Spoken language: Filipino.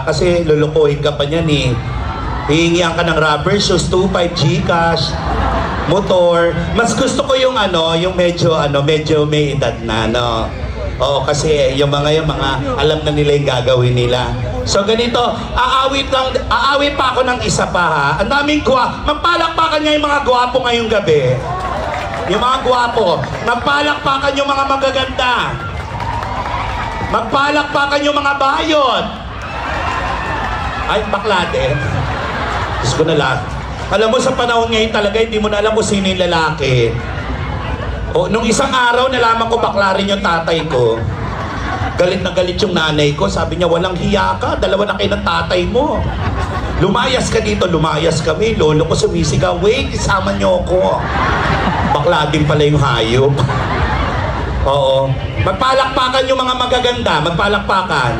Kasi lulukuhin ka pa niyan eh. Hihingihan ka ng rubber shoes, 2.5 Gcash, motor. Mas gusto ko yung yung medyo may edad na, no? Oo, kasi yung mga alam na nila yung gagawin nila. So ganito, aawit pa ako ng isa pa ha. Ang daming magpalakpakan nga yung mga gwapo ngayong gabi. Yung mga gwapo, magpalakpakan yung mga magaganda. Magpalakpakan yung mga bayot. Ay, bakla din. Diyos ko na lahat. Alam mo, sa panahon ngayon talaga, hindi mo na alam kung sino yung lalaki. O, nung isang araw, nalaman ko bakla rin yung tatay ko. Galit na galit yung nanay ko. Sabi niya, walang hiya ka. Dalawa na kayo ng tatay mo. Lumayas ka dito, lumayas kami. Lolo ko sumisigaw, wait, isama niyo ako. Bakla din pala yung hayop. Oo. Magpalakpakan yung mga magaganda. Magpalakpakan.